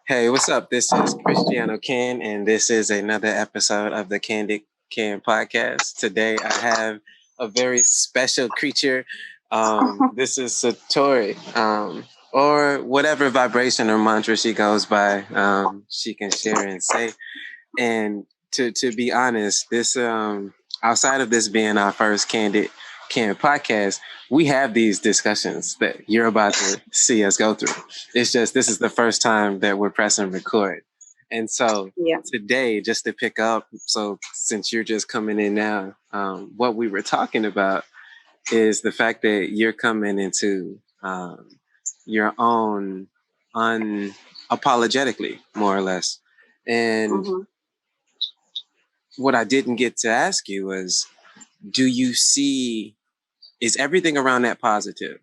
Hey, what's up? This is Christiano Can, and this is another episode of the Candid Can Podcast. Today, I have a very special creature. This is Satori, or whatever vibration or mantra she goes by. She can share and say. And to be honest, this outside of this being our first Candid Can podcast, we have these discussions that you're about to see us go through. It's just this is the first time that we're pressing record. And so today, just to pick up, so since you're just coming in now, what we were talking about is the fact that you're coming into your own unapologetically, more or less. And what I didn't get to ask you was, do you see, is everything around that positive?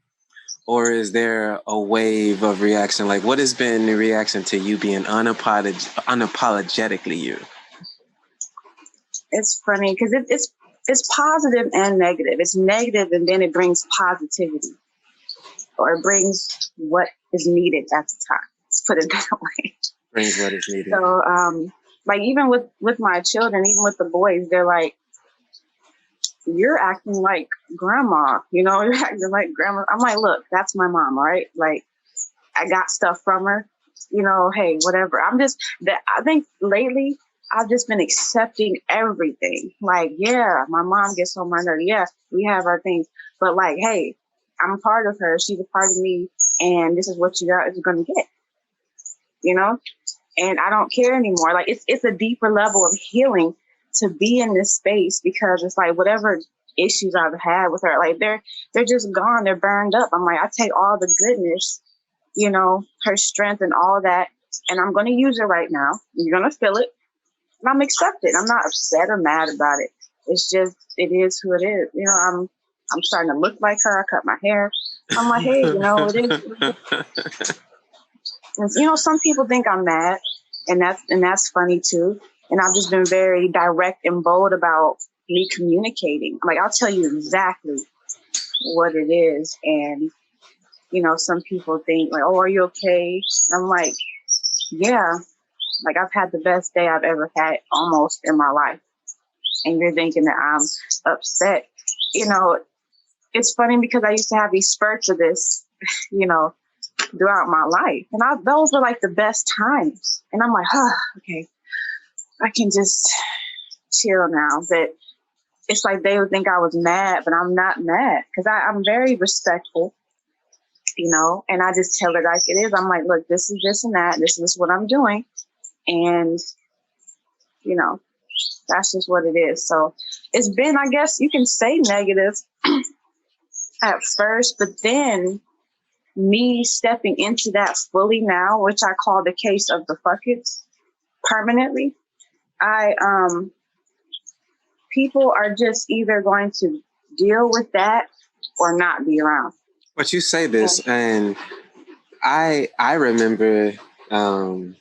Or is there a wave of reaction? Like, what has been the reaction to you being unapologetically you? It's funny because it's positive and negative. It's negative and then it brings positivity. Or it brings what is needed at the time. Let's put it that way. Brings what is needed. So, like even with my children, even with the boys, they're like, you're acting like grandma, you're acting like grandma. I'm like, look, that's my mom, all right? Like, I got stuff from her, hey, whatever. I think lately I've just been accepting everything. Like, yeah, my mom gets on my nerves. Yeah, we have our things. But like, hey, I'm a part of her. She's a part of me. And this is what you're going to get, And I don't care anymore. Like, it's a deeper level of healing to be in this space, because it's like whatever issues I've had with her, like they're just gone. They're burned up. I'm like, I take all the goodness, her strength and all of that, and I'm going to use it right now. You're going to feel it, and I'm accepted. I'm not upset or mad about it. It's just, it is who it is. I'm starting to look like her. I cut my hair. I'm like, hey, it is. And, some people think I'm mad, and that's funny too. And I've just been very direct and bold about me communicating. Like, I'll tell you exactly what it is. And, some people think like, oh, are you okay? I'm like, yeah, like I've had the best day I've ever had almost in my life. And you're thinking that I'm upset. It's funny because I used to have these spurts of this, throughout my life. And those were like the best times. And I'm like, okay, I can just chill now. But it's like they would think I was mad, but I'm not mad, because I'm very respectful, and I just tell it like it is. I'm like, look, this is this and that. This is what I'm doing. And, that's just what it is. So it's been, I guess you can say, negative at first, but then me stepping into that fully now, which I call the case of the fuck it's permanently. People are just either going to deal with that or not be around. But you say this, and I remember how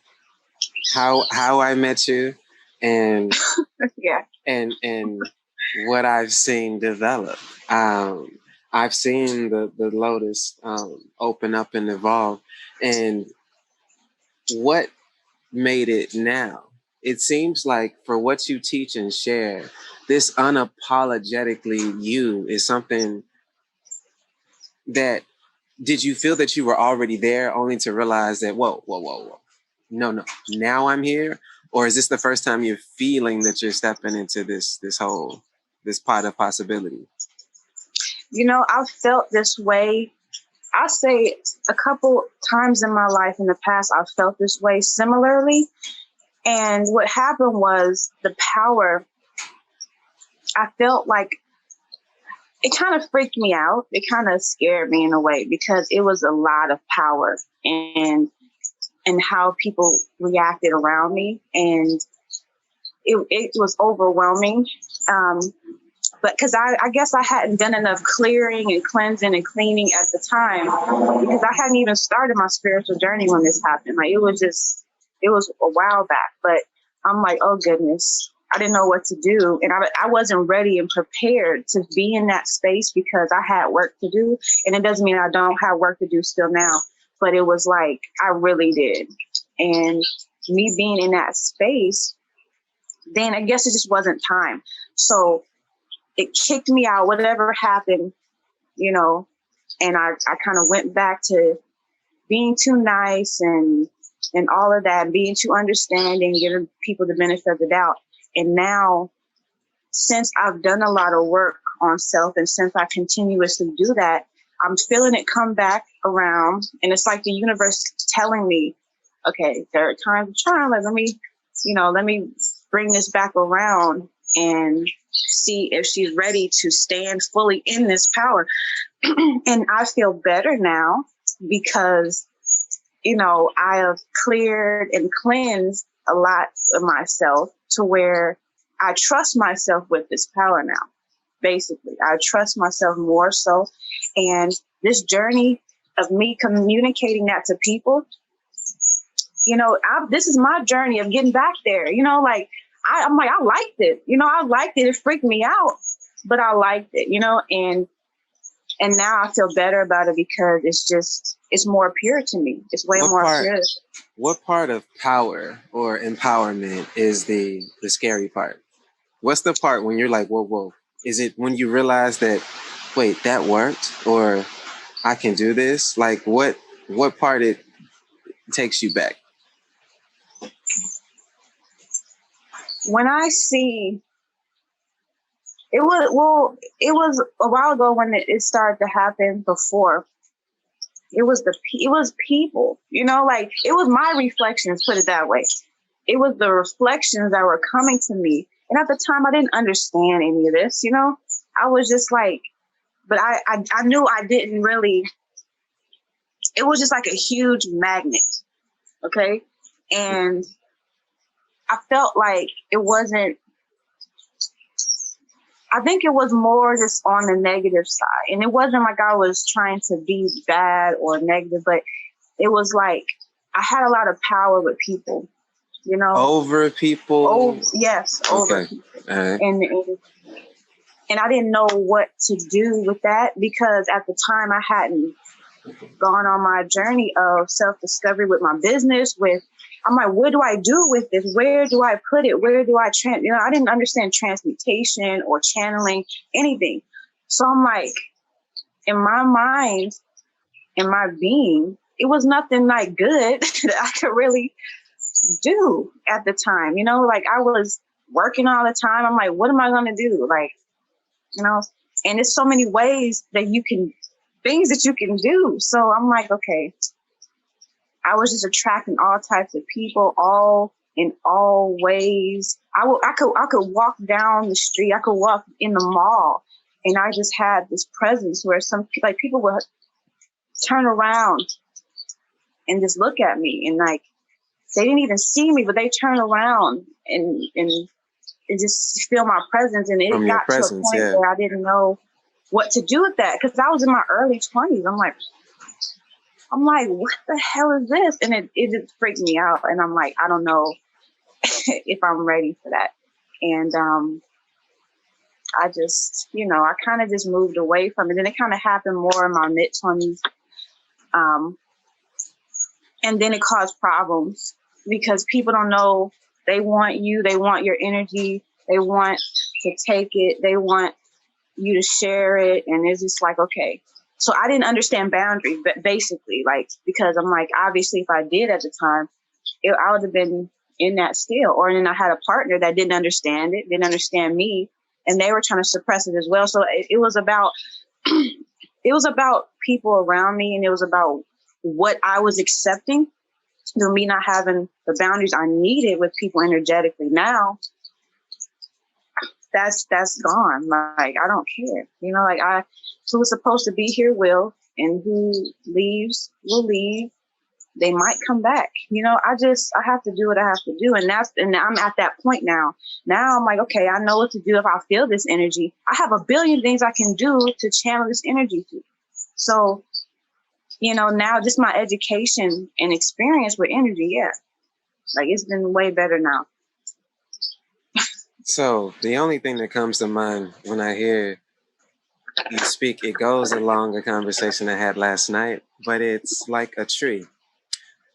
I met you, and yeah, and what I've seen develop. I've seen the Lotus open up and evolve, and what made it now. It seems like for what you teach and share, this unapologetically you is something that, did you feel that you were already there only to realize that, whoa. No, now I'm here? Or is this the first time you're feeling that you're stepping into this pot of possibility? I've felt this way. I say a couple times in my life in the past, I've felt this way similarly. And what happened was the power, I felt like it kind of freaked me out. It kind of scared me in a way, because it was a lot of power and how people reacted around me. And it was overwhelming. But because I guess I hadn't done enough clearing and cleansing and cleaning at the time, because I hadn't even started my spiritual journey when this happened. Like, it was a while back, but I'm like, oh goodness, I didn't know what to do. And I wasn't ready and prepared to be in that space, because I had work to do. And it doesn't mean I don't have work to do still now, but it was like, I really did. And me being in that space, then I guess it just wasn't time. So it kicked me out, whatever happened, you know, and I kind of went back to being too nice and all of that, being too understanding, giving people the benefit of the doubt. And now, since I've done a lot of work on self and since I continuously do that, I'm feeling it come back around. And it's like the universe telling me, okay, third time's a charm. Let me bring this back around and see if she's ready to stand fully in this power. And I feel better now because, you know, I have cleared and cleansed a lot of myself to where I trust myself with this power now. Basically, I trust myself more so. And this journey of me communicating that to people, you know, this is my journey of getting back there. You know, like, I'm like, I liked it. You know, I liked it. It freaked me out, but I liked it, you know, and now I feel better about it because it's more pure to me. It's way more pure. What part of power or empowerment is the scary part? What's the part when you're like, whoa? Is it when you realize that, wait, that worked, or I can do this? Like, what part it takes you back? When I see, it was a while ago when it started to happen. Before, it was people, you know, like, it was my reflections, put it that way. It was the reflections that were coming to me. And at the time, I didn't understand any of this, you know. I was just like, but I knew I didn't really, it was just like a huge magnet, okay? And I felt like it wasn't, I think it was more just on the negative side. And it wasn't like I was trying to be bad or negative, but it was like I had a lot of power with people, you know. Over people? Over people. And I didn't know what to do with that because at the time I hadn't gone on my journey of self-discovery with my business. I'm like, what do I do with this? Where do I put it? Where do I I didn't understand transmutation or channeling, anything. So I'm like, in my mind, in my being, it was nothing like good that I could really do at the time. You know, like, I was working all the time. I'm like, what am I going to do? Like, you know, and there's so many ways that things that you can do. So I'm like, okay, I was just attracting all types of people, all in all ways. I could walk down the street. I could walk in the mall, and I just had this presence where people would turn around and just look at me, and like, they didn't even see me, but they turn around and just feel my presence. And it got to a point where I didn't know what to do with that because I was in my early 20s. I'm like, what the hell is this? And it just freaked me out. And I'm like, I don't know if I'm ready for that. And I just, you know, I kind of just moved away from it. And it kind of happened more in my mid-20s. And then it caused problems because people don't know. They want you. They want your energy. They want to take it. They want you to share it. And it's just like, okay. So I didn't understand boundaries, but basically, like, because I'm like, obviously, if I did at the time, I would have been in that still. Or then I had a partner that didn't understand it, didn't understand me, and they were trying to suppress it as well. So it was about, it was about people around me, and it was about what I was accepting, to me not having the boundaries I needed with people energetically. Now, that's gone. Like, I don't care. You know, like, who's supposed to be here will, and who leaves will leave. They might come back. You know, I have to do what I have to do. And I'm at that point now. Now I'm like, okay, I know what to do if I feel this energy. I have a billion things I can do to channel this energy to. So, you know, now just my education and experience with energy, yeah. Like, it's been way better now. So the only thing that comes to mind when I hear you speak, it goes along a conversation I had last night, but it's like a tree.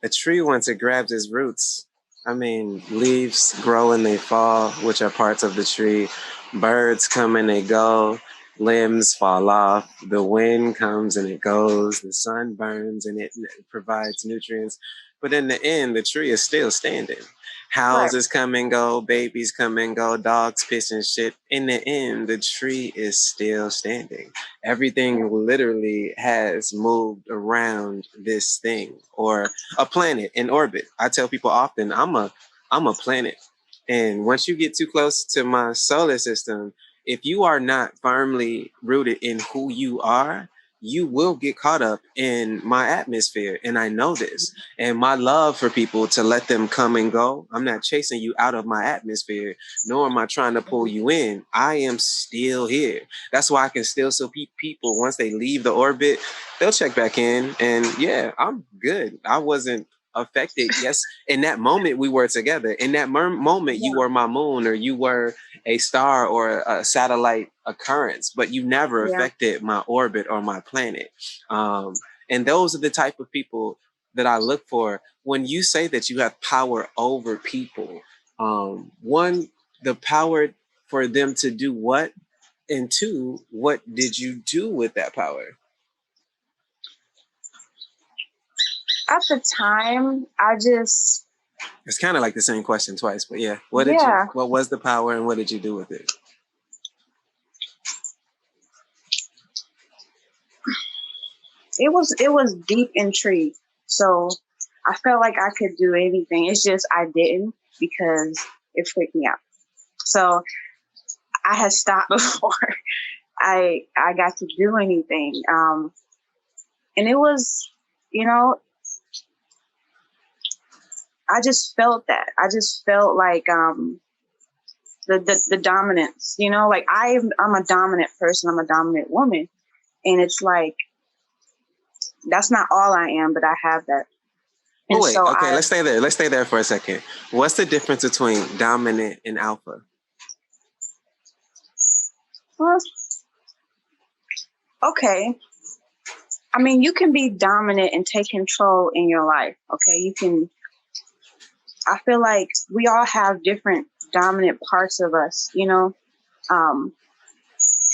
A tree, once it grabs its roots, I mean, leaves grow and they fall, which are parts of the tree. Birds come and they go. Limbs fall off. The wind comes and it goes. The sun burns and it provides nutrients. But in the end, the tree is still standing. Right. Houses come and go, babies come and go, dogs piss and shit. In the end, the tree is still standing. Everything literally has moved around this thing, or a planet in orbit. I tell people often, I'm a planet. And once you get too close to my solar system, if you are not firmly rooted in who you are, you will get caught up in my atmosphere. And I know this. And my love for people, to let them come and go. I'm not chasing you out of my atmosphere, nor am I trying to pull you in. I am still here. That's why I can still see people once they leave the orbit, they'll check back in. And yeah, I'm good. I wasn't affected. Yes, in that moment we were together. In that moment, you were my moon, or you were a star or a satellite occurrence, but you never affected my orbit or my planet. And those are the type of people that I look for. When you say that you have power over people, one, the power for them to do what, and two, what did you do with that power? At the time, I just... It's kind of like the same question twice, but yeah. What was the power and what did you do with it? It was deep intrigue. So I felt like I could do anything. It's just I didn't, because it freaked me out. So I had stopped before I got to do anything. And it was, I just felt that. I just felt like the dominance, like I'm a dominant person. I'm a dominant woman. And it's like, that's not all I am, but I have that. And wait, okay, let's stay there. Let's stay there for a second. What's the difference between dominant and alpha? Well, okay. I mean, you can be dominant and take control in your life. Okay. You can, I feel like we all have different dominant parts of us,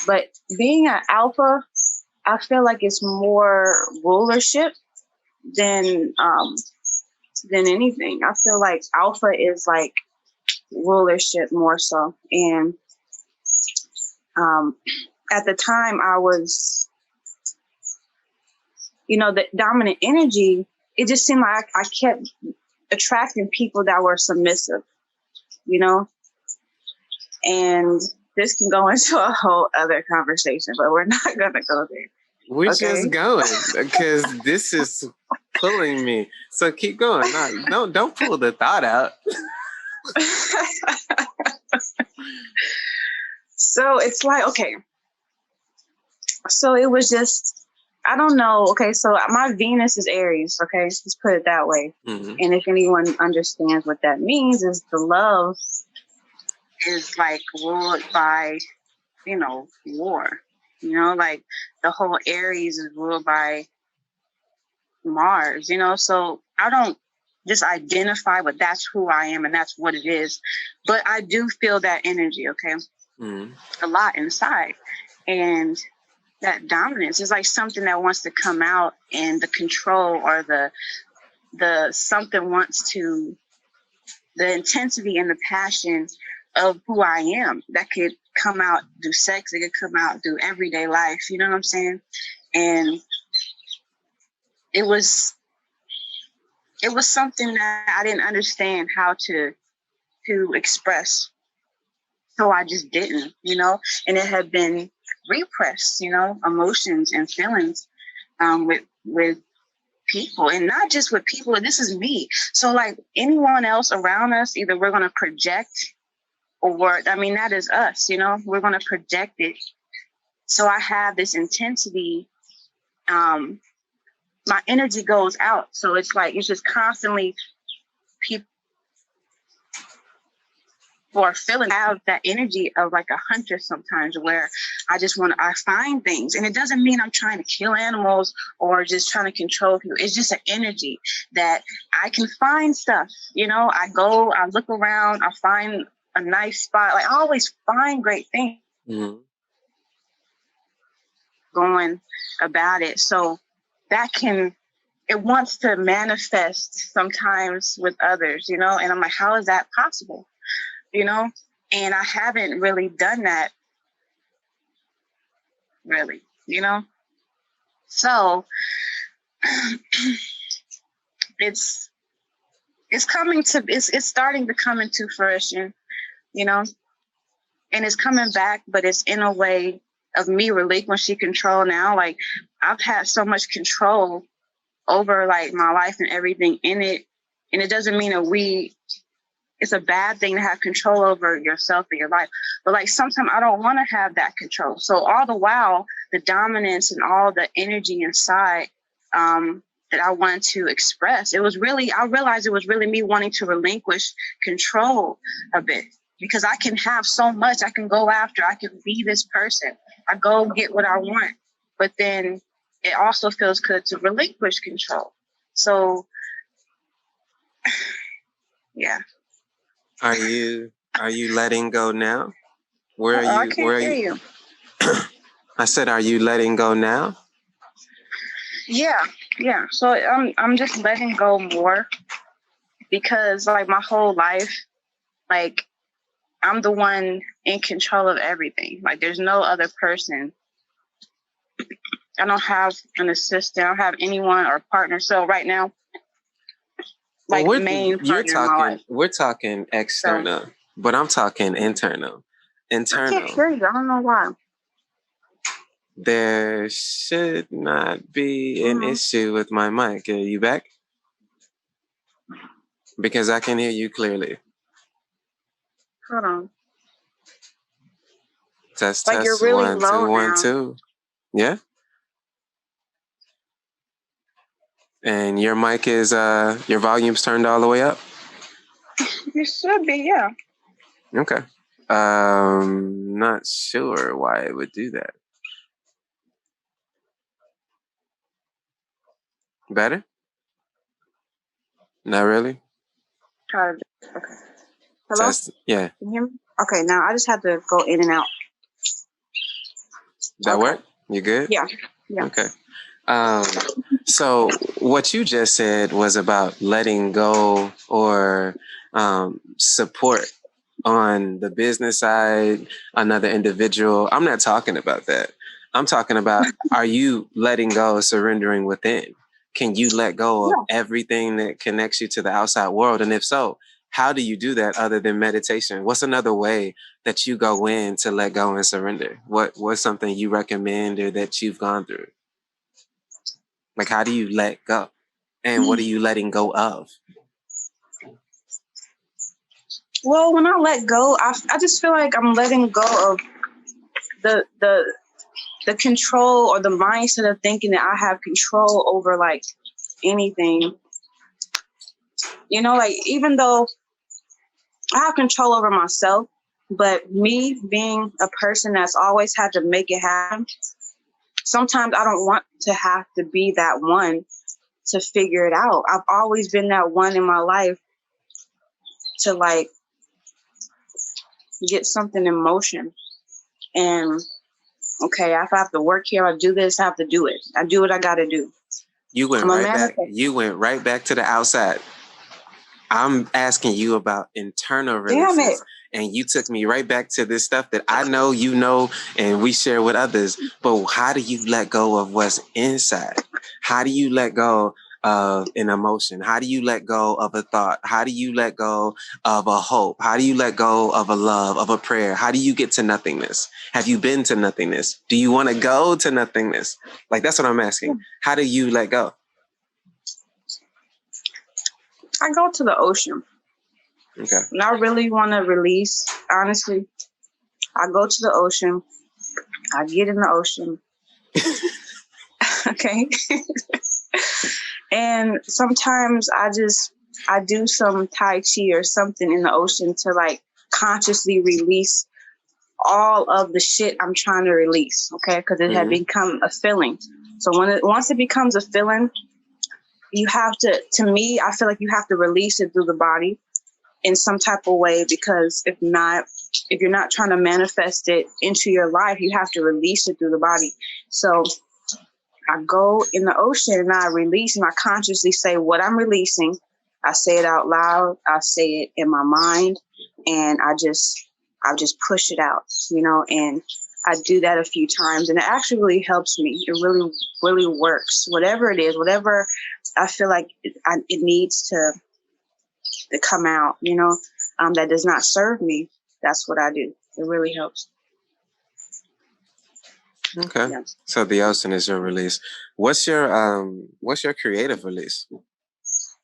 but being an alpha, I feel like it's more rulership than anything. I feel like alpha is like rulership more so. And at the time I was, the dominant energy, it just seemed like I kept attracting people that were submissive, and this can go into a whole other conversation, but we're not going to go there. We're just going, because this is pulling me. So keep going. No, don't pull the thought out. So it's like, okay. So it was just, I don't know. Okay. So my Venus is Aries. Okay. Let's put it that way. Mm-hmm. And if anyone understands what that means, is the love is like ruled by, war. Like the whole Aries is ruled by Mars, so I don't just identify with that's who I am and that's what it is. But I do feel that energy, okay? Mm-hmm. A lot inside. And that dominance is like something that wants to come out, and the control or the something wants to, the intensity and the passion of who I am that could come out through sex. It could come out through everyday life. You know what I'm saying? And it was something that I didn't understand how to express. So I just didn't, and it had been repressed, emotions and feelings with people, and not just with people. This is me. So like anyone else around us, either we're going to project, or, that is us, we're going to project it. So I have this intensity. My energy goes out. So it's like, it's just constantly people. or feeling, have that energy of like a hunter sometimes, where I find things, and it doesn't mean I'm trying to kill animals or just trying to control people. It's just an energy that I can find stuff. I go, I look around, I find a nice spot. Like, I always find great things. Mm-hmm. Going about it. So it wants to manifest sometimes with others, and I'm like, how is that possible? And I haven't really done that really, so it's starting to come into fruition, and it's coming back, but it's in a way of me relinquishing control now. Like, I've had so much control over like my life and everything in it, and it doesn't mean that it's a bad thing to have control over yourself and your life. But like, sometimes I don't want to have that control. So all the while, the dominance and all the energy inside that I wanted to express, I realized it was really me wanting to relinquish control a bit, because I can have so much. I can go after, I can be this person. I go get what I want, but then it also feels good to relinquish control. So yeah. Are you letting go now? Where are you? I can't hear you. I said, are you letting go now? Yeah. So I'm just letting go more, because like my whole life, like, I'm the one in control of everything. Like, there's no other person. I don't have an assistant. I don't have anyone or partner. So right now, like, main partner in my life. We're talking external, but I'm talking internal. I can't hear you. I don't know why. There should not be an issue with my mic. Are you back? Because I can hear you clearly. Hold on. Test, like, test, you're really 1, low 2, 1, now. 2. Yeah? And your mic is, your volume's turned all the way up? You should be, yeah. Okay. Not sure why it would do that. Better? Not really? Okay. Hello? Test. Yeah. Can you hear me? Okay, now I just have to go in and out. That work? You good? Yeah. Okay. So what you just said was about letting go or support on the business side, another individual. I'm not talking about that. I'm talking about, are you letting go, surrendering within? Can you let go of everything that connects you to the outside world? And if so, how do you do that other than meditation? What's another way that you go in to let go and surrender? What's something you recommend or that you've gone through? Like, how do you let go? And what are you letting go of? Well, when I let go, I just feel like I'm letting go of the control or the mindset of thinking that I have control over like anything. Like, even though I have control over myself, but me being a person that's always had to make it happen, sometimes I don't want to have to be that one to figure it out. I've always been that one in my life to like get something in motion. And okay, if I have to work here, I do this, I have to do it. I do what I got to do. You went right back to the outside. I'm asking you about internal releases. Damn it. And you took me right back to this stuff that I know, you know, and we share with others. But how do you let go of what's inside? How do you let go of an emotion? How do you let go of a thought? How do you let go of a hope? How do you let go of a love, of a prayer? How do you get to nothingness? Have you been to nothingness? Do you want to go to nothingness? Like, that's what I'm asking. How do you let go? I go to the ocean. Okay. When I really want to release, honestly, I go to the ocean. I get in the ocean. Okay. And sometimes I do some Tai Chi or something in the ocean to like consciously release all of the shit I'm trying to release, okay? Because it had become a feeling. So once it becomes a feeling, you have to me, I feel like you have to release it through the body in some type of way, because if you're not trying to manifest it into your life, you have to release it through the body. So I go in the ocean and I release, and I consciously say what I'm releasing. I say it out loud. I say it in my mind, and I just push it out, and I do that a few times, and it actually really helps me. It really, really works. Whatever it is, whatever I feel like it needs to come out, that does not serve me, that's what I do. It really helps. Okay. Yeah. So the ocean is your release. What's your creative release?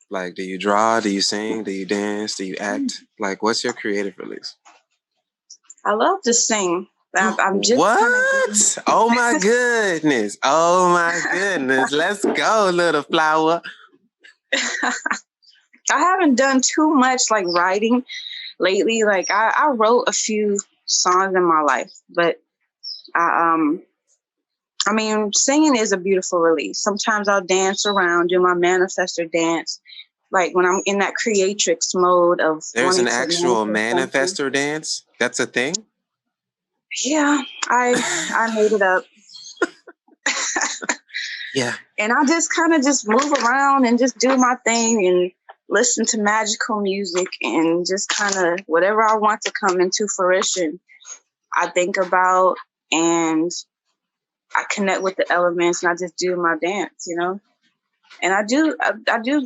Like, do you draw? Do you sing? Do you dance? Do you act? Like, what's your creative release? I love to sing. I'm just what? Oh my goodness! Oh my goodness! Let's go, little flower. I haven't done too much like writing lately. Like I wrote a few songs in my life, but I mean, singing is a beautiful release. Sometimes I'll dance around, do my manifestor dance, like when I'm in that creatrix mode of. There's an actual manifestor dance. That's a thing. Yeah, I made it up. Yeah. And I just kind of just move around and just do my thing and listen to magical music and just kind of whatever I want to come into fruition, I think about and I connect with the elements and I just do my dance, And I do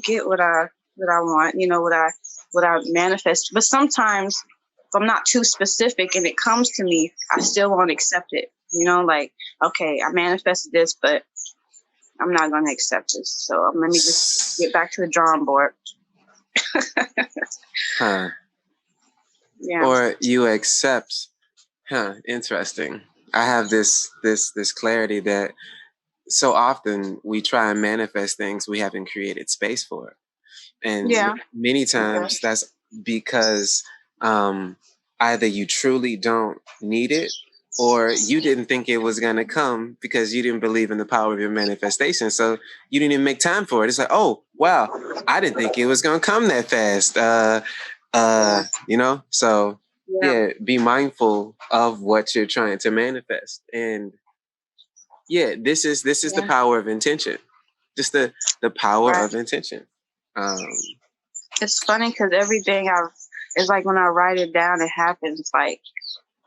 get what I want, what I manifest. But sometimes if I'm not too specific and it comes to me, I still won't accept it. Like, okay, I manifested this, but I'm not going to accept this. So let me just get back to the drawing board. Huh. Yeah. Or you accept. Huh. Interesting. I have this clarity that so often we try and manifest things we haven't created space for. And many times that's because either you truly don't need it or you didn't think it was going to come because you didn't believe in the power of your manifestation. So you didn't even make time for it. It's like, oh, wow, I didn't think it was going to come that fast. So be mindful of what you're trying to manifest. And this is the power of intention. Just the power of intention. It's funny because everything it's like when I write it down, it happens. Like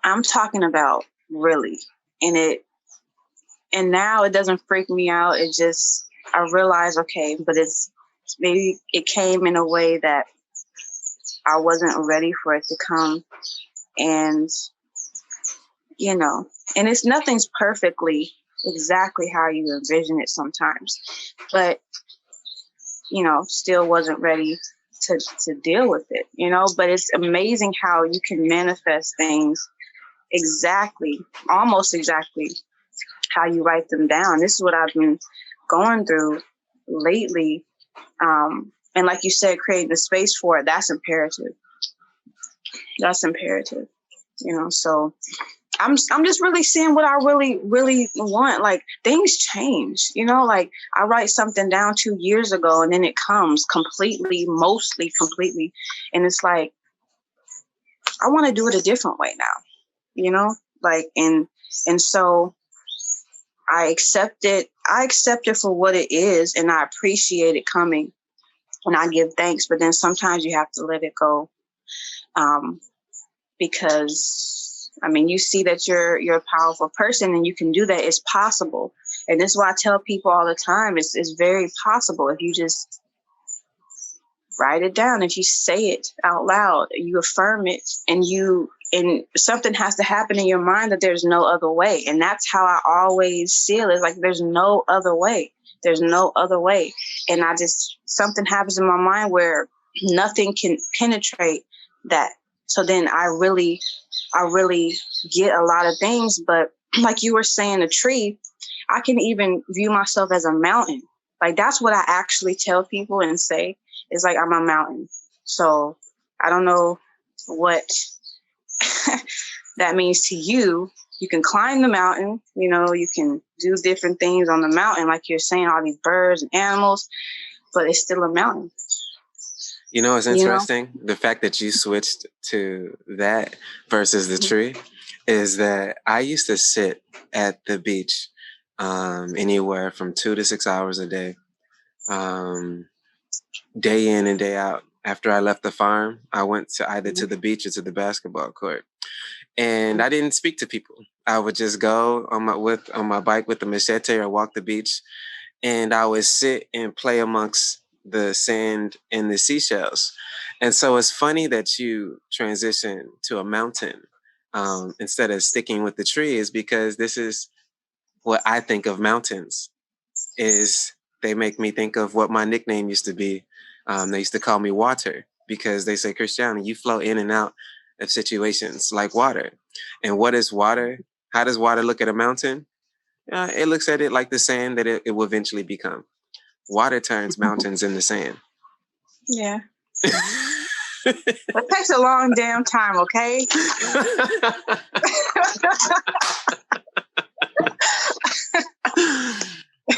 I'm talking about really, and now it doesn't freak me out. It just I realize, okay, but it's maybe it came in a way that I wasn't ready for it to come, and and nothing's perfectly exactly how you envision it sometimes, but still wasn't ready to deal with it, but it's amazing how you can manifest things almost exactly how you write them down. This is what I've been going through lately. And like you said, creating the space for it, that's imperative. So I'm just really seeing what I really, really want. Like things change, like I write something down 2 years ago and then it comes mostly completely. And it's like, I want to do it a different way now, like, and so I accept it for what it is. And I appreciate it coming and I give thanks, but then sometimes you have to let it go. Because you see that you're a powerful person and you can do that. It's possible. And this is why I tell people all the time, it's very possible if you just write it down, if you say it out loud, you affirm it, and something has to happen in your mind that there's no other way. And that's how I always feel. It's like there's no other way. There's no other way. And something happens in my mind where nothing can penetrate that. So then I really get a lot of things. But like you were saying, a tree, I can even view myself as a mountain. Like that's what I actually tell people and say. It's like I'm a mountain. So I don't know what that means to you, you can climb the mountain, you can do different things on the mountain, like you're saying, all these birds and animals, but it's still a mountain. It's interesting. The fact that you switched to that versus the tree is that I used to sit at the beach anywhere from 2 to 6 hours a day, day in and day out. After I left the farm, I went to either to the beach or to the basketball court. And I didn't speak to people. I would just go on my bike with the machete or walk the beach, and I would sit and play amongst the sand and the seashells. And so it's funny that you transition to a mountain instead of sticking with the trees, because this is what I think of mountains. Is they make me think of what my nickname used to be. They used to call me Water, because they say, Christiano, you flow in and out of situations like water. And what is water? How does water look at a mountain? It looks at it like the sand that it will eventually become. Water turns mountains into sand. Yeah. It takes a long damn time, okay?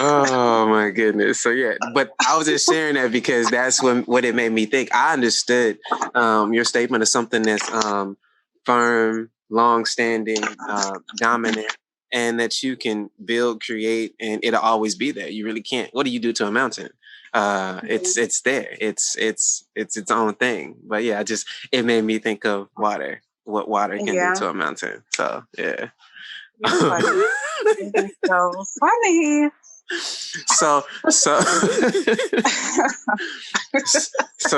Oh my goodness. So yeah, but I was just sharing that because that's what it made me think. I understood your statement of something that's firm, long-standing, dominant, and that you can build, create, and it'll always be there. You really can't. What do you do to a mountain? It's there. It's its own thing. But yeah, it made me think of water. What water can do to a mountain. So yeah. So funny. So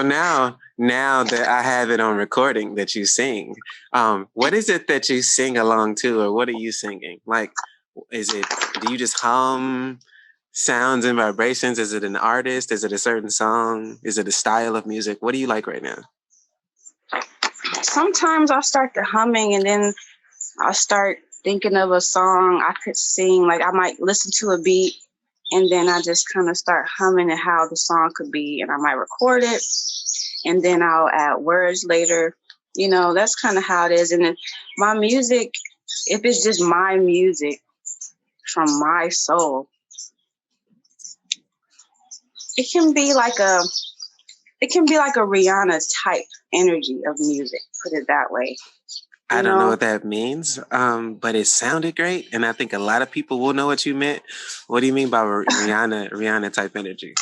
now that I have it on recording that you sing, what is it that you sing along to, or what are you singing? Like, do you just hum sounds and vibrations? Is it an artist? Is it a certain song? Is it a style of music? What do you like right now? Sometimes I'll start the humming, and then I'll start thinking of a song I could sing. Like I might listen to a beat, and then I just kind of start humming at how the song could be, and I might record it, and then I'll add words later. That's kind of how it is. And then my music, if it's just my music from my soul, it can be like a Rihanna type energy of music, put it that way. I don't know what that means, but it sounded great, and I think a lot of people will know what you meant. What do you mean by Rihanna type energy?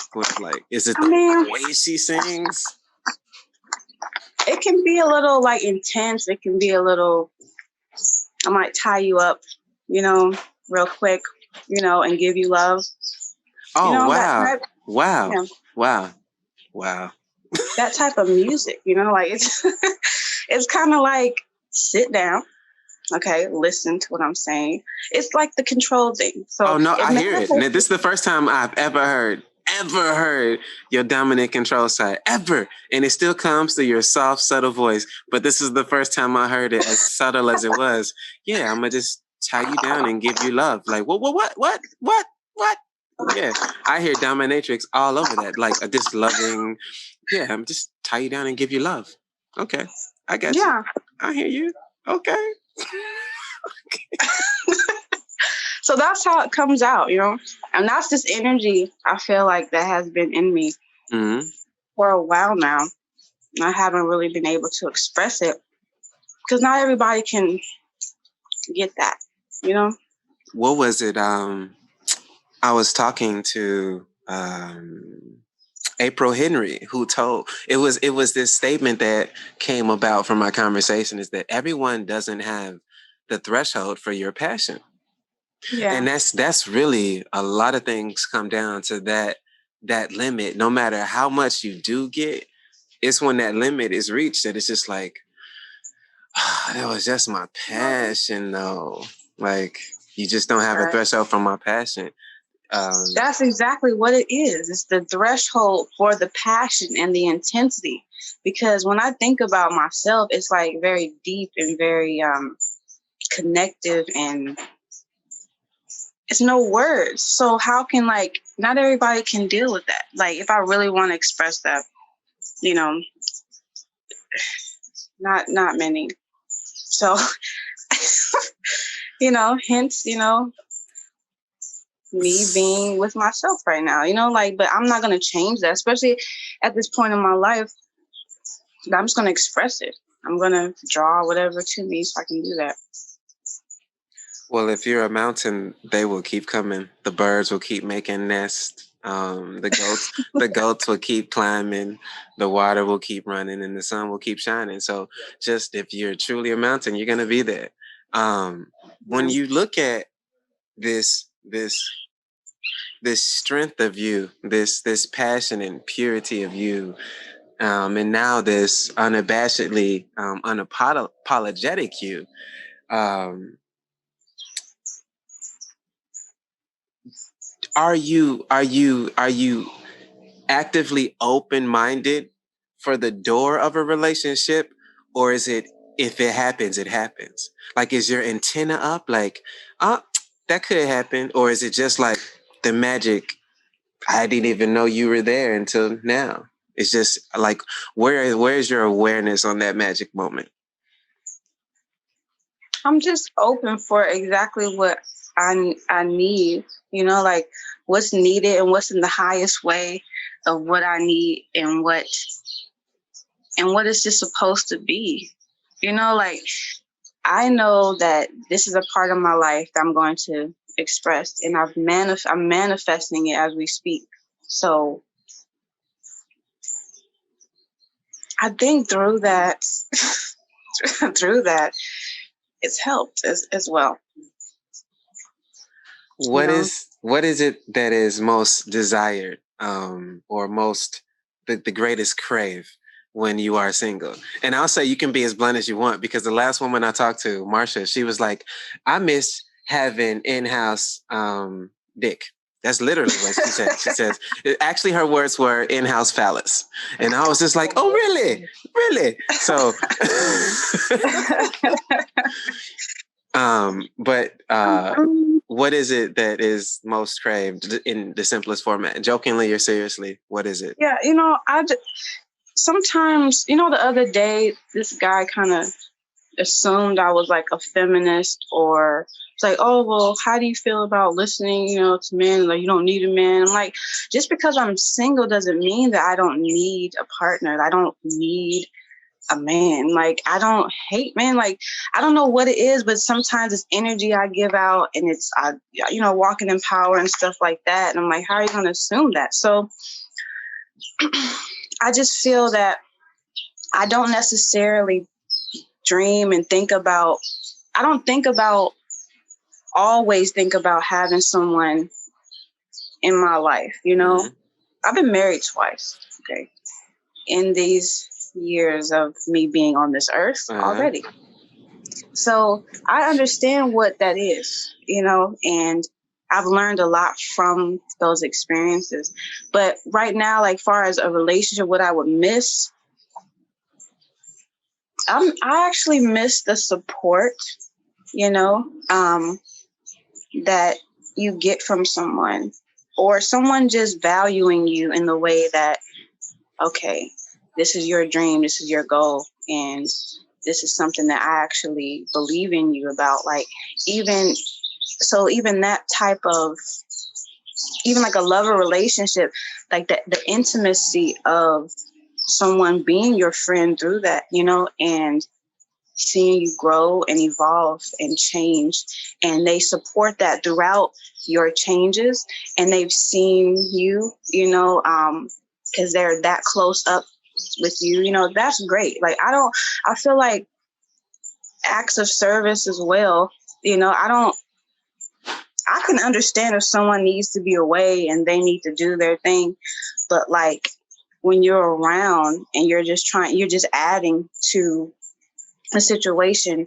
Is it the way she sings? It can be a little like intense. It can be a little. I might tie you up, real quick, and give you love. Oh wow! Wow! That type of music, like it's kind of like. Sit down, okay, listen to what I'm saying. It's like the control thing. So I hear it. Now, this is the first time I've ever heard your dominant control side, ever. And it still comes through your soft, subtle voice. But this is the first time I heard it as subtle as it was. Yeah, I'm going to just tie you down and give you love. Like, what? Yeah, I hear Dominatrix all over that. Like, this loving, I'm just tie you down and give you love. Okay. I got you. I hear you. Okay. So that's how it comes out, and that's this energy I feel like that has been in me for a while now. And I haven't really been able to express it because not everybody can get that, What was it? I was talking to April Henry, who told it was this statement that came about from my conversation, is that everyone doesn't have the threshold for your passion. Yeah. And that's really a lot of things come down to that limit. No matter how much you do get, it's when that limit is reached that it's just like, that was just my passion though. Like you just don't have a threshold for my passion. That's exactly what it is. It's the threshold for the passion and the intensity. Because when I think about myself, it's like very deep and very connective, and it's no words. So how can not everybody can deal with that? Like if I really want to express that, not many. So, hence, me being with myself right now, but I'm not going to change that, especially at this point in my life. I'm just going to express it. I'm going to draw whatever to me so I can do that. Well, if you're a mountain, they will keep coming. The birds will keep making nests. The goats will keep climbing. The water will keep running, and the sun will keep shining. So, just if you're truly a mountain, you're gonna be there. When you look at this strength of you, this passion and purity of you, and now this unabashedly unapologetic you. Are you actively open-minded for the door of a relationship, or is it, if it happens, it happens? Like, is your antenna up? Like, that could happen, or is it just like the magic? I didn't even know you were there until now. It's just like, where's your awareness on that magic moment? I'm just open for exactly what I need, like what's needed and what's in the highest way of what I need and what it's just supposed to be. Like I know that this is a part of my life that I'm going to express, and I'm manifesting it as we speak. So I think through that, it's helped as well. What is it that is most desired, or most the greatest crave when you are single? And I'll say, you can be as blunt as you want, because the last woman I talked to, Marsha, she was like, I miss having in-house dick. That's literally what she said. She says, actually, her words were in-house phallus. And I was just like, oh, really? Really? So, but what is it that is most craved in the simplest format? Jokingly or seriously, what is it? Yeah, sometimes, the other day, this guy kind of assumed I was like a feminist, or it's like, oh, well, how do you feel about listening, to men? Like, you don't need a man. I'm like, just because I'm single doesn't mean that I don't need a partner. I don't need a man. Like, I don't hate men. Like, I don't know what it is, but sometimes it's energy I give out, and it's, walking in power and stuff like that. And I'm like, how are you going to assume that? So I just feel that I don't necessarily dream and always think about having someone in my life. Mm-hmm. I've been married twice, okay, in these years of me being on this earth already. So I understand what that is, and I've learned a lot from those experiences. But right now, like, far as a relationship, what I would miss, I actually miss the support, that you get from someone, or someone just valuing you in the way that, okay, this is your dream, this is your goal, and this is something that I actually believe in you about. Like, even that type of, even like a lover relationship, like the intimacy of someone being your friend through that, and seeing you grow and evolve and change, and they support that throughout your changes, and they've seen you, because they're that close up with you, that's great. Like, I feel like acts of service as well. I can understand if someone needs to be away and they need to do their thing, but like, when you're around and you're just adding to a situation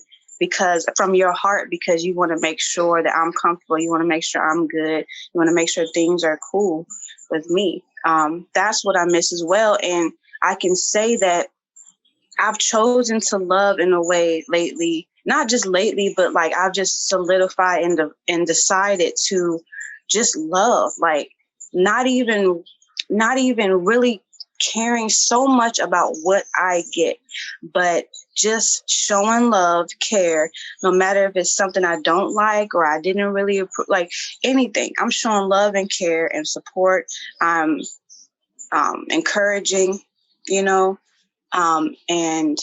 from your heart, because you want to make sure that I'm comfortable, you want to make sure I'm good, you want to make sure things are cool with me. That's what I miss as well. And I can say that I've chosen to love in a way lately, not just lately, but like, I've just solidified and decided to just love, like, not even really caring so much about what I get, but just showing love, care, no matter if it's something I don't like or I didn't really approve, like anything. I'm showing love and care and support. I'm encouraging, you know, and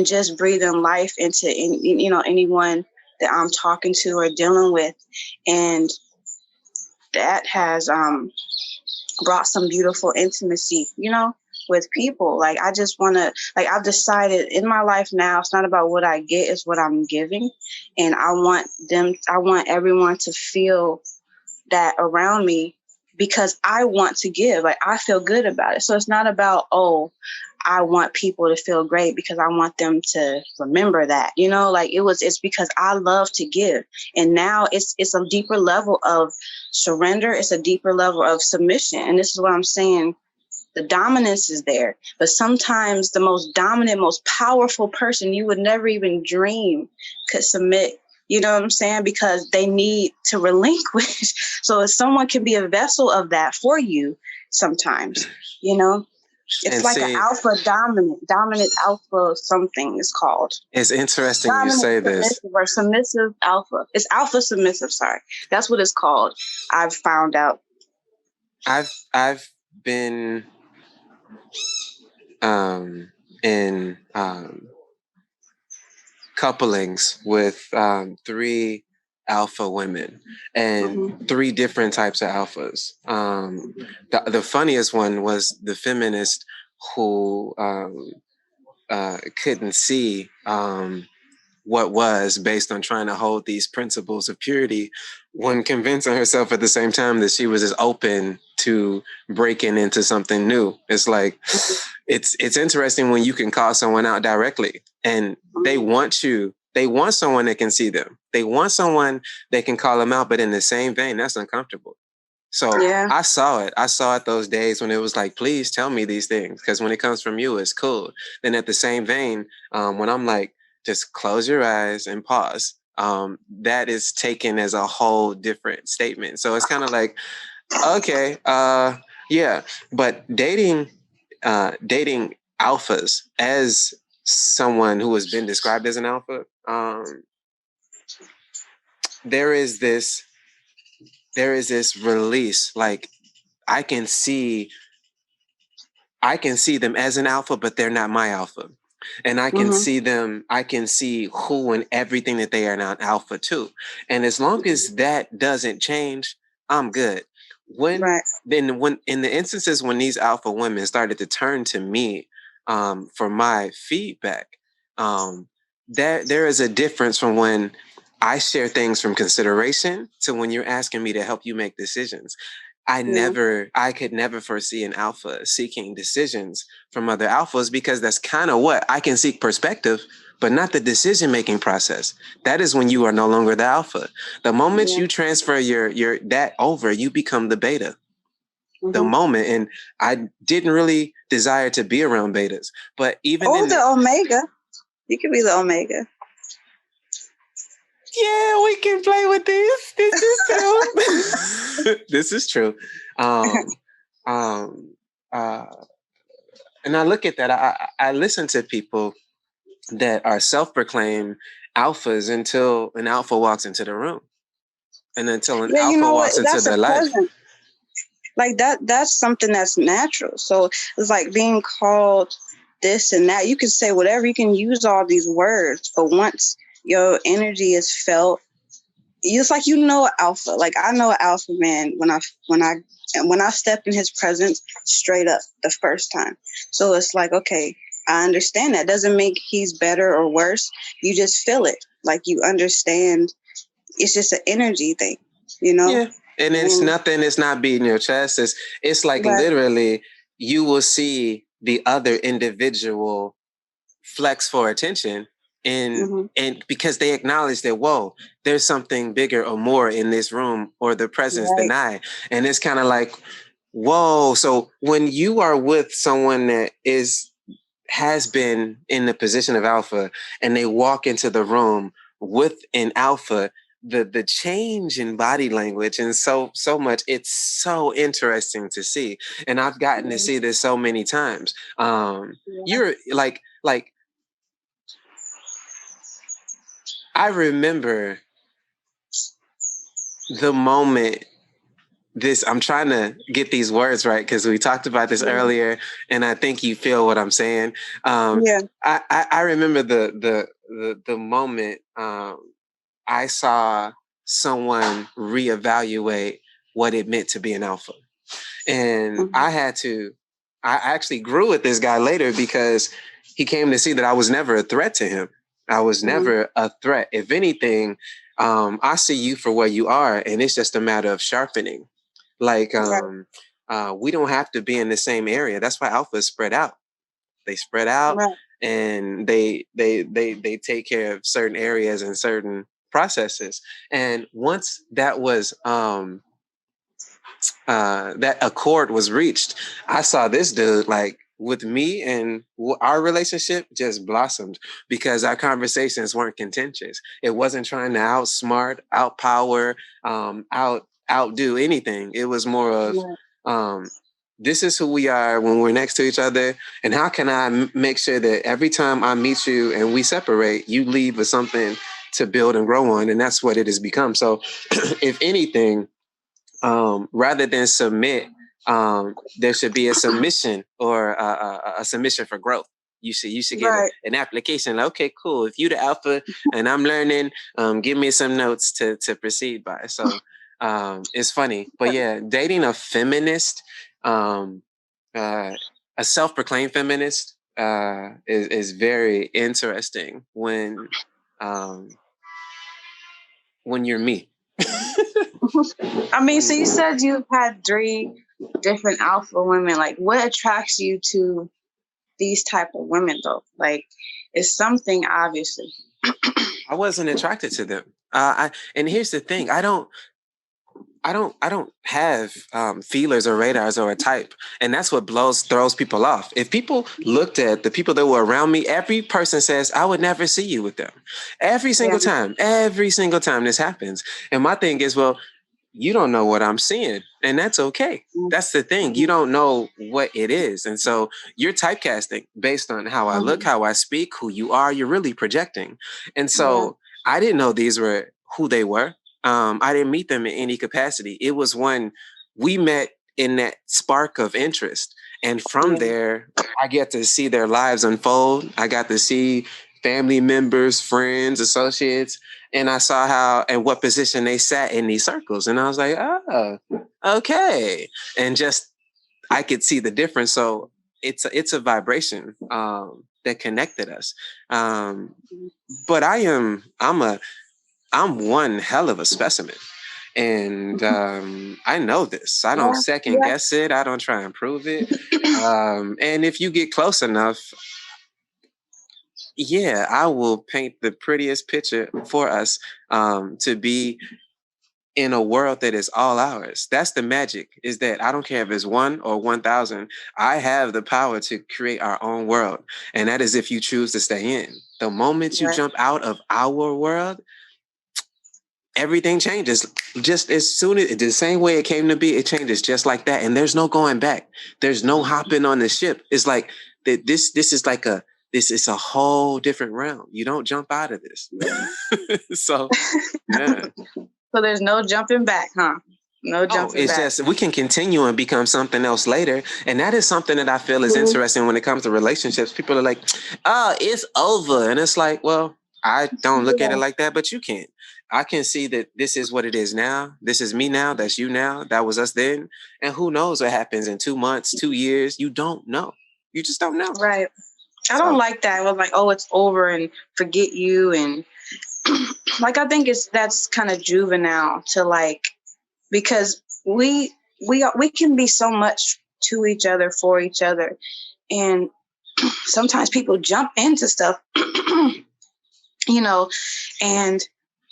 just breathing life into anyone that I'm talking to or dealing with, and that has brought some beautiful intimacy, with people. Like, I just want to, like, I've decided in my life now, it's not about what I get, it's what I'm giving. And I want everyone to feel that around me, because I want to give. Like, I feel good about it. So it's not about, oh, I want people to feel great because I want them to remember that, like it's because I love to give. And now it's a deeper level of surrender. It's a deeper level of submission. And this is what I'm saying. The dominance is there, but sometimes the most dominant, most powerful person you would never even dream could submit. You know what I'm saying? Because they need to relinquish. So if someone can be a vessel of that for you sometimes, it's And like see, an alpha dominant alpha something is called. It's interesting Dominant you say this. submissive or submissive alpha. It's alpha submissive, sorry. That's what it's called. I've found out. I've been in couplings with 3 alpha women and 3 different types of alphas. The funniest one was the feminist who couldn't see what was, based on trying to hold these principles of purity, when convincing herself at the same time that she was as open to breaking into something new. It's like, it's interesting when you can call someone out directly, and they want someone that can see them. They want someone that can call them out, but in the same vein, that's uncomfortable. So yeah. I saw it those days when it was like, please tell me these things, because when it comes from you, it's cool. Then at the same vein, when I'm like, just close your eyes and pause, that is taken as a whole different statement. So it's kind of like, okay, yeah, but dating alphas, as someone who has been described as an alpha, there is this release. Like, I can see them as an alpha, but they're not my alpha. And I can see them, I can see who and everything that they are not alpha to. And as long as that doesn't change, I'm good. When in the instances when these alpha women started to turn to me for my feedback, there is a difference from when I share things from consideration to when you're asking me to help you make decisions. I could never foresee an alpha seeking decisions from other alphas, because that's kind of what I can seek perspective, but not the decision-making process. That is when you are no longer the alpha. The moment you transfer your that over, you become the beta. The moment, and I didn't really desire to be around betas, but even the omega, you could be the omega. Yeah, we can play with this. This is true. This is true. And I look at that. I listen to people that are self-proclaimed alphas until an alpha walks into the room, and until an alpha walks into their life. Like that's something that's natural. So it's like being called this and that. You can say whatever. You can use all these words, but once your energy is felt, it's like alpha. Like, I know an alpha man when I step in his presence straight up the first time. So it's like, okay, I understand that. Doesn't make he's better or worse. You just feel it. Like, you understand. It's just an energy thing, Yeah. And it's nothing. It's not beating your chest. It's like literally you will see the other individual flex for attention. And because they acknowledge that, whoa, there's something bigger or more in this room or the presence than I. And it's kind of like, whoa. So when you are with someone that has been in the position of alpha, and they walk into the room with an alpha, the change in body language and so much, it's so interesting to see. And I've gotten to see this so many times. You're like I remember the moment I'm trying to get these words right because we talked about this earlier, and I think you feel what I'm saying. Yeah. I remember the moment I saw someone reevaluate what it meant to be an alpha. And I actually grew with this guy later because he came to see that I was never a threat to him. I was never a threat. If anything, I see you for where you are, and it's just a matter of sharpening. Like, we don't have to be in the same area. That's why alphas spread out. They spread out, and they take care of certain areas and certain processes. And once that was that accord was reached, I saw this dude like with me, and our relationship just blossomed because our conversations weren't contentious. It wasn't trying to outsmart, outpower, outdo anything. It was more of this is who we are when we're next to each other, and how can I make sure that every time I meet you and we separate, you leave with something to build and grow on. And that's what it has become. So if anything, rather than submit, there should be a submission or a submission for growth. You should get an application. Like, okay, cool. If you the alpha and I'm learning, give me some notes to proceed by. So it's funny, but yeah, dating a feminist, a self-proclaimed feminist, is very interesting when you're me. I mean, so you said you've had 3 different alpha women. Like, what attracts you to these type of women, though? Like, it's something, obviously. I wasn't attracted to them. And here's the thing: I don't have feelers or radars or a type, and that's what throws people off. If people looked at the people that were around me, every person says, "I would never see you with them." Every single time this happens, and my thing is, well, you don't know what I'm seeing, and that's okay. That's the thing. You don't know what it is, and so you're typecasting based on how I look, how I speak, who you are. You're really projecting, and so I didn't know these were who they were. I didn't meet them in any capacity. It was when we met in that spark of interest. And from there, I get to see their lives unfold. I got to see family members, friends, associates, and I saw how and what position they sat in these circles. And I was like, oh, okay. And just, I could see the difference. So it's a vibration that connected us. But I'm one hell of a specimen. And I know this. I don't second guess it. I don't try and prove it. And if you get close enough, I will paint the prettiest picture for us to be in a world that is all ours. That's the magic, is that I don't care if it's 1 or 1,000. I have the power to create our own world. And that is if you choose to stay in. The moment you jump out of our world, everything changes. Just as soon as the same way it came to be, it changes just like that. And there's no going back. There's no hopping on the ship. It's like this is a whole different realm. You don't jump out of this. So So there's no jumping back, huh? No jumping back. Just we can continue and become something else later. And that is something that I feel is interesting when it comes to relationships. People are like, oh, it's over. And it's like, well, I don't look at it like that, but you can't. I can see that this is what it is now. This is me now. That's you now. That was us then. And who knows what happens in 2 months, 2 years. You don't know. You just don't know. Right. I don't like that. It was like, oh, it's over and forget you. And like, I think that's kind of juvenile to like, because we can be so much to each other, for each other. And sometimes people jump into stuff, and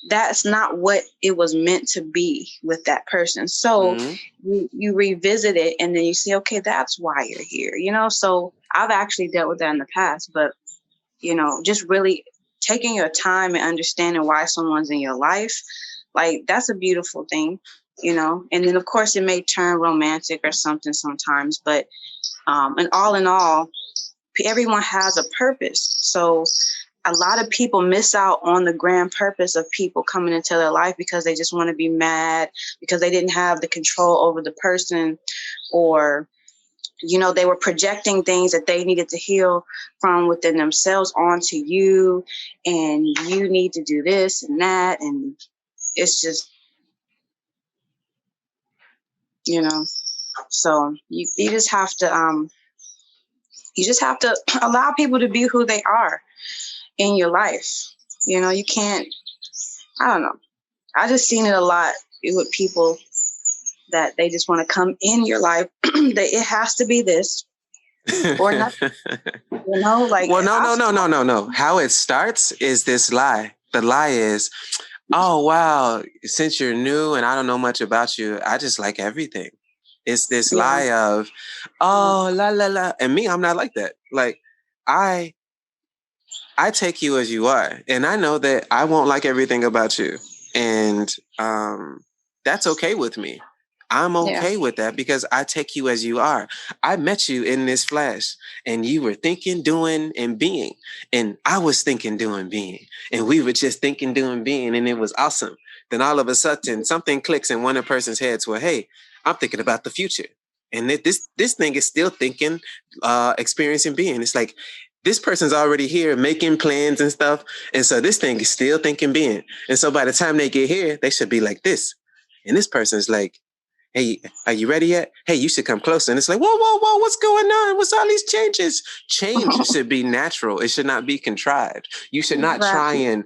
that's not what it was meant to be with that person. So you revisit it and then you see, okay, that's why you're here, so I've actually dealt with that in the past, but, just really taking your time and understanding why someone's in your life, like that's a beautiful thing, and then of course it may turn romantic or something sometimes, but, and all in all, everyone has a purpose. So a lot of people miss out on the grand purpose of people coming into their life because they just want to be mad, because they didn't have the control over the person, or, you know, they were projecting things that they needed to heal from within themselves onto you, and you need to do this and that. And it's just, you know, so you just have to, allow people to be who they are in your life. You know, you can't, I don't know. I just seen it a lot with people that they just want to come in your life. That it has to be this or nothing. You know, like, well, no. How it starts is this lie. The lie is, oh, wow, since you're new and I don't know much about you, I just like everything. It's this lie of, oh, la, la, la. And me, I'm not like that. Like, I take you as you are. And I know that I won't like everything about you. And that's okay with me. I'm okay with that because I take you as you are. I met you in this flesh and you were thinking, doing, and being. And I was thinking, doing, being. And we were just thinking, doing, being. And it was awesome. Then all of a sudden, something clicks in one of person's heads where, hey, I'm thinking about the future. And this thing is still thinking, experiencing, being. It's like, this person's already here making plans and stuff. And so this thing is still thinking, being. And so by the time they get here, they should be like this. And this person's like, hey, are you ready yet? Hey, you should come closer. And it's like, whoa, what's going on? What's all these changes? Change should be natural. It should not be contrived. You should not try and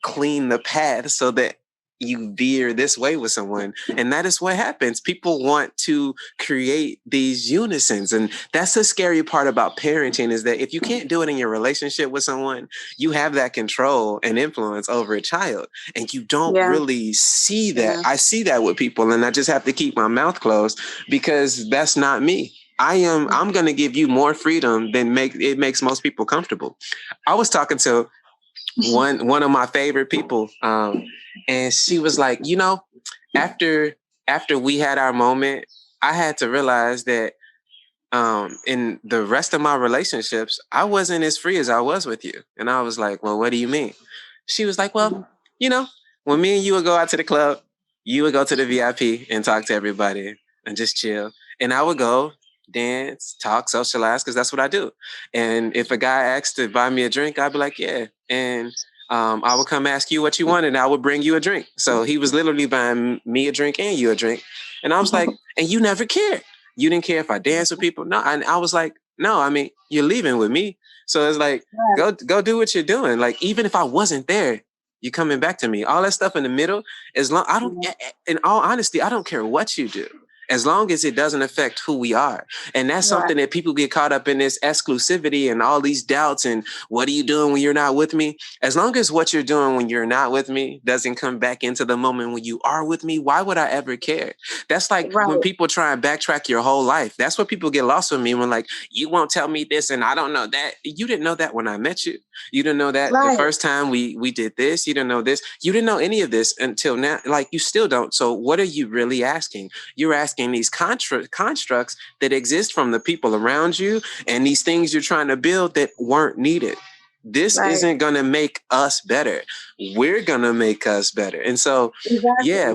clean the path so that you veer this way with someone. And that is what happens. People want to create these unisons. And that's the scary part about parenting, is that if you can't do it in your relationship with someone, you have that control and influence over a child. And you don't really see that. I see that with people, and I just have to keep my mouth closed because that's not me. I'm going to give you more freedom than it makes most people comfortable. I was talking to one of my favorite people, and she was like, you know, after we had our moment, I had to realize that in the rest of my relationships, I wasn't as free as I was with you. And I was like, well, what do you mean? She was like, well, you know, when me and you would go out to the club, you would go to the VIP and talk to everybody and just chill. And I would go dance, talk, socialize, because that's what I do. And if a guy asked to buy me a drink, I'd be like, yeah. And I would come ask you what you wanted, and I would bring you a drink. So he was literally buying me a drink and you a drink. And I was like, and you never cared. You didn't care if I danced with people. No, and I was like, no, I mean, you're leaving with me. So it's like, go do what you're doing. Like, even if I wasn't there, you're coming back to me. All that stuff in the middle, as long, in all honesty, I don't care what you do, as long as it doesn't affect who we are. And that's something that people get caught up in, this exclusivity and all these doubts. And what are you doing when you're not with me? As long as what you're doing when you're not with me doesn't come back into the moment when you are with me, why would I ever care? That's like when people try and backtrack your whole life. That's what people get lost with me when, like, you won't tell me this and I don't know that. You didn't know that when I met you. You didn't know that the first time we did this. You didn't know this. You didn't know any of this until now. Like, you still don't. So what are you really asking? You're asking these constructs that exist from the people around you and these things you're trying to build that weren't needed. This isn't going to make us better. We're going to make us better. And so,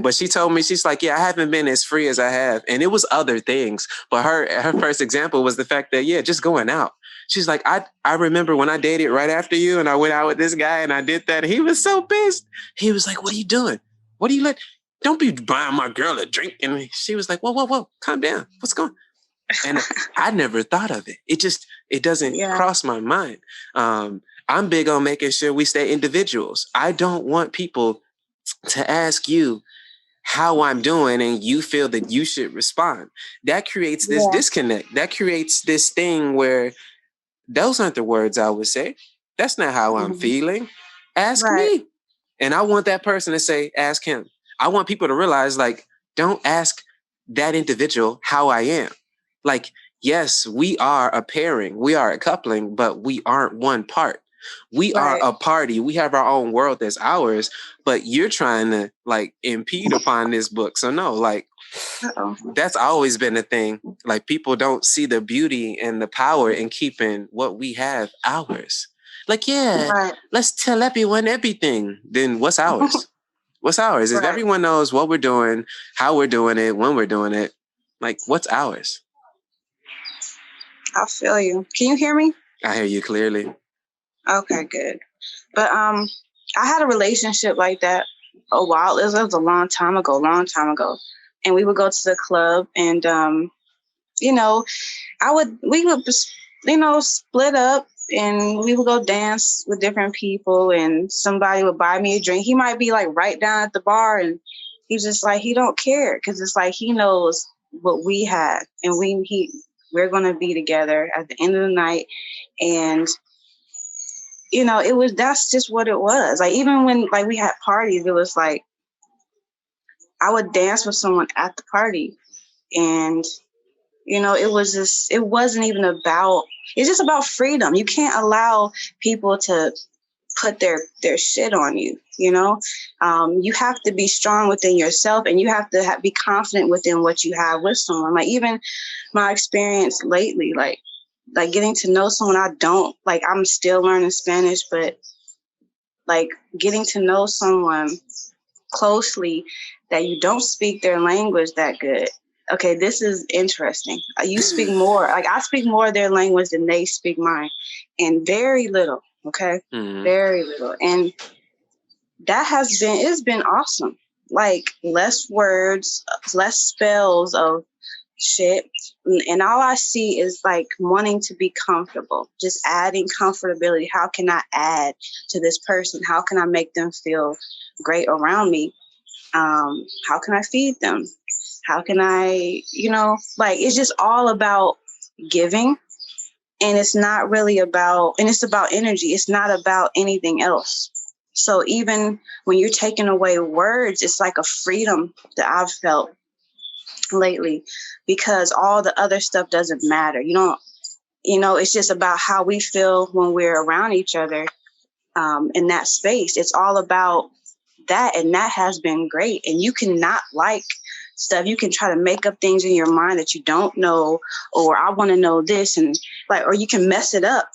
but she told me, she's like, I haven't been as free as I have. And it was other things. But her first example was the fact that, just going out. She's like, I remember when I dated right after you and I went out with this guy and I did that. He was so pissed. He was like, what are you doing? What do you let? Don't be buying my girl a drink. And she was like, whoa, calm down. What's going on? And I never thought of it. It doesn't cross my mind. I'm big on making sure we stay individuals. I don't want people to ask you how I'm doing and you feel that you should respond. That creates this disconnect. That creates this thing where those aren't the words I would say. That's not how I'm feeling. Ask me. And I want that person to say, ask him. I want people to realize, like, don't ask that individual how I am. Like, yes, we are a pairing. We are a coupling, but we aren't one part. We are a party. We have our own world that's ours, but you're trying to, like, impede upon this book. So no, like, that's always been a thing. Like, people don't see the beauty and the power in keeping what we have ours. Like, yeah, Right. let's tell everyone everything. Then what's ours? What's ours? If Right. everyone knows what we're doing, how we're doing it, when we're doing it, like, what's ours? I feel you. Can you hear me? I hear you clearly. Okay, good. But I had a relationship like that a while. It was a long time ago. And we would go to the club, and you know, we would, you know, split up, and we would go dance with different people, and somebody would buy me a drink. He might be like right down at the bar, and he's just like, he don't care, because it's like he knows what we had, and we're gonna be together at the end of the night. And you know, that's just what it was. Like, even when like we had parties, it was like I would dance with someone at the party, and you know, it wasn't even about, it's just about freedom. You can't allow people to put their shit on you, you know? You have to be strong within yourself, and you have to be confident within what you have with someone. Like, even my experience lately, like getting to know someone I'm still learning Spanish, but like getting to know someone closely that you don't speak their language that good. Okay, this is interesting. You speak more, like I speak more of their language than they speak mine, and very little. Okay, very little, and it's been awesome. Like, less words, less spells of shit, and all I see is like wanting to be comfortable, just adding comfortability. How can I add to this person? How can I make them feel great around me? How can I feed them? How can I, like, it's just all about giving. And it's not really about, and it's about energy. It's not about anything else. So even when you're taking away words, it's like a freedom that I've felt lately, because all the other stuff doesn't matter. It's just about how we feel when we're around each other in that space. It's all about that, and that has been great. And you cannot like stuff. You can try to make up things in your mind that you don't know, or I want to know this, and like, or you can mess it up,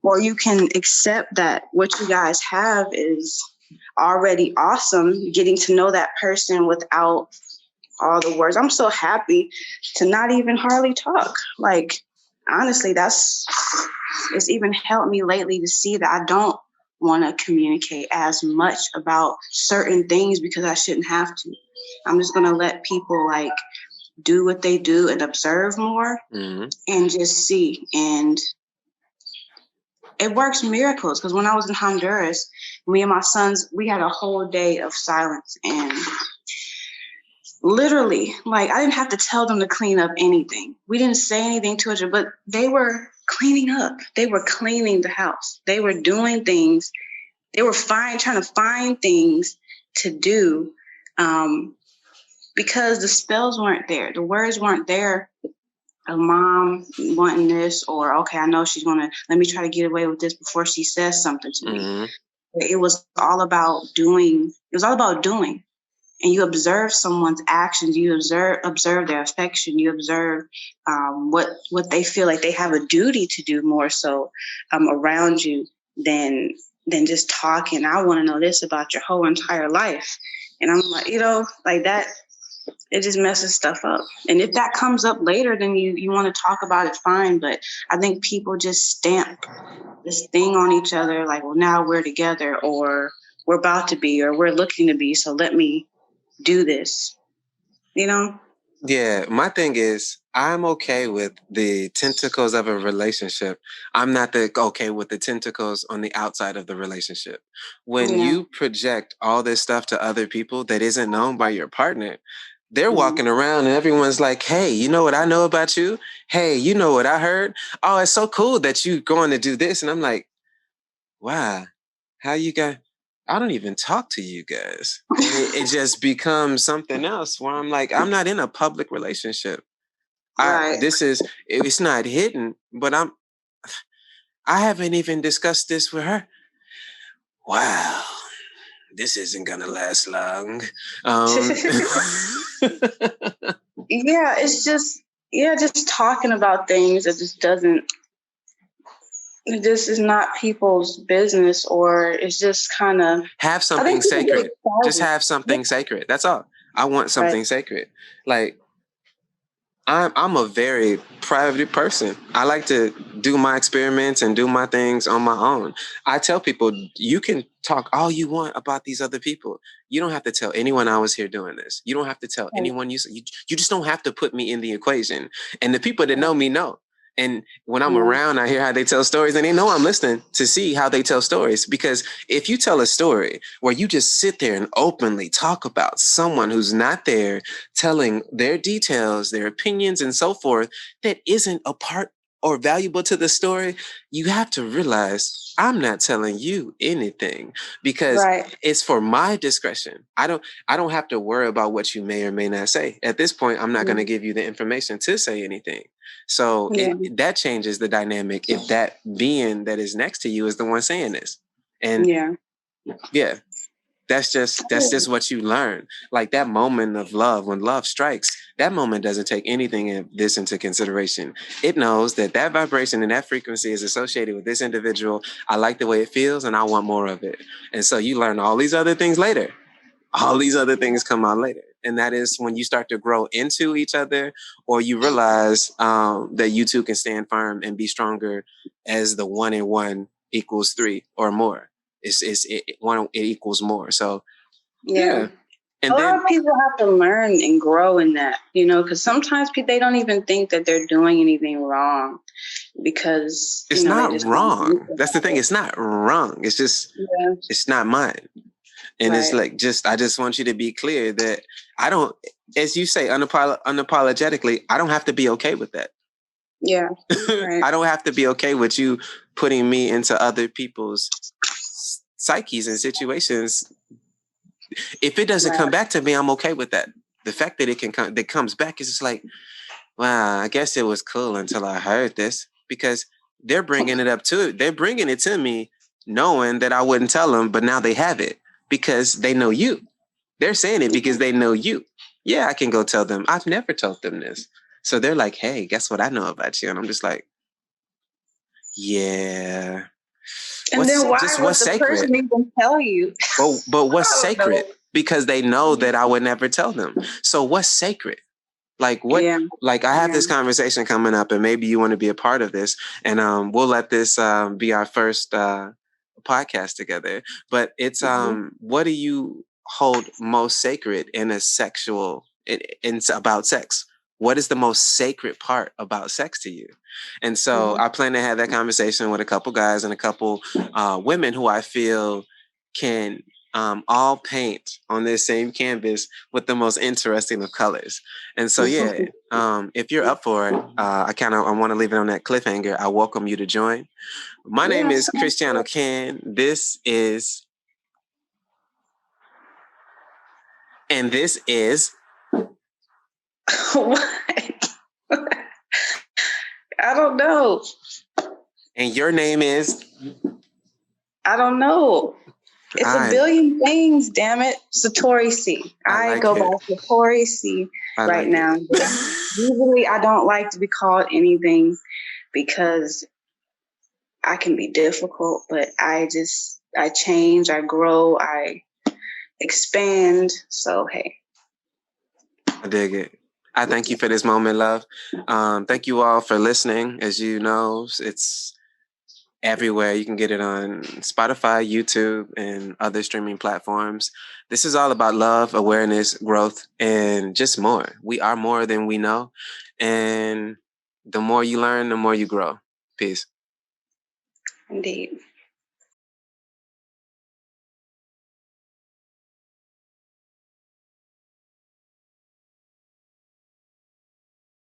or you can accept that what you guys have is already awesome, getting to know that person without all the words. I'm so happy to not even hardly talk. Like, honestly, it's even helped me lately to see that I don't want to communicate as much about certain things, because I shouldn't have to. I'm just going to let people like do what they do and observe more and just see. And it works miracles, because when I was in Honduras, me and my sons, we had a whole day of silence, and literally, like, I didn't have to tell them to clean up anything. We didn't say anything to each other, but they were cleaning up. They were cleaning the house. They were doing things. They were trying to find things to do, because the spells weren't there. The words weren't there of mom wanting this, or, okay, I know she's going to, let me try to get away with this before she says something to me. It was all about doing. It was all about doing. And you observe someone's actions, you observe their affection, you observe what they feel like they have a duty to do more so around you than just talking. I want to know this about your whole entire life. And I'm like, like that, it just messes stuff up. And if that comes up later, then you want to talk about it, fine. But I think people just stamp this thing on each other, like, well, now we're together, or we're about to be, or we're looking to be, so let me do this, Yeah, my thing is, I'm okay with the tentacles of a relationship. I'm not okay with the tentacles on the outside of the relationship. When you project all this stuff to other people that isn't known by your partner, they're walking around and everyone's like, hey, you know what I know about you? Hey, you know what I heard? Oh, it's so cool that you're going to do this. And I'm like, wow, how you guys? I don't even talk to you guys. And it just becomes something else where I'm like, I'm not in a public relationship. It's not hidden, but I haven't even discussed this with her. Wow, this isn't gonna last long. It's just talking about things that just doesn't, this is not people's business, or it's just kind of have something sacred. Just have something sacred. That's all. I want something sacred. Like, I'm a very private person. I like to do my experiments and do my things on my own. I tell people, you can talk all you want about these other people. You don't have to tell anyone I was here doing this. You don't have to tell anyone you just don't have to put me in the equation. And the people that know me know. And when I'm around, I hear how they tell stories, and they know I'm listening to see how they tell stories. Because if you tell a story where you just sit there and openly talk about someone who's not there, telling their details, their opinions, and so forth, that isn't a part or valuable to the story, you have to realize I'm not telling you anything, because it's for my discretion. I don't have to worry about what you may or may not say. At this point, I'm not going to give you the information to say anything. So that changes the dynamic if that being that is next to you is the one saying this. And that's just what you learn. Like that moment of love, when love strikes, that moment doesn't take anything of this into consideration. It knows that that vibration and that frequency is associated with this individual. I like the way it feels, and I want more of it. And so you learn all these other things later. All these other things come out later. And that is when you start to grow into each other, or you realize that you two can stand firm and be stronger as the 1 and 1 equals 3 or more. It equals more. So and a lot of people have to learn and grow in that, because sometimes they don't even think that they're doing anything wrong, because it's not wrong. That's the thing. It's not wrong. It's just it's not mine. And it's like, I just want you to be clear that I don't, as you say, unapologetically, I don't have to be okay with that. Yeah. I don't have to be okay with you putting me into other people's psyches and situations. If it doesn't come back to me, I'm okay with that. The fact that that comes back is just like, wow, I guess it was cool until I heard this, because they're bringing it up to it. They're bringing it to me knowing that I wouldn't tell them, but now they have it. Because they know you. They're saying it because they know you. Yeah, I can go tell them. I've never told them this. So they're like, hey, guess what I know about you? And I'm just like, yeah. And then why would the person even tell you? But what's sacred? Because they know that I would never tell them. So what's sacred? Like what? Like I have this conversation coming up, and maybe you want to be a part of this. And we'll let this be our first podcast together. But it's what do you hold most sacred in a sexual in about sex? What is the most sacred part about sex to you? And so I plan to have that conversation with a couple guys and a couple women who I feel can all paint on this same canvas with the most interesting of colors. And so if you're up for it, I want to leave it on that cliffhanger. I welcome you to join. My name is Christiano Can. This is What? I don't know. And your name is? I don't know. It's a billion things, damn it. Satori C. I go by Satori C right now. Usually I don't like to be called anything because I can be difficult, but I change, I grow, I expand. So, hey. I dig it. I thank you for this moment, love. Thank you all for listening. As you know, it's everywhere. You can get it on Spotify, YouTube, and other streaming platforms. This is all about love, awareness, growth, and just more. We are more than we know. And the more you learn, the more you grow. Peace. Indeed.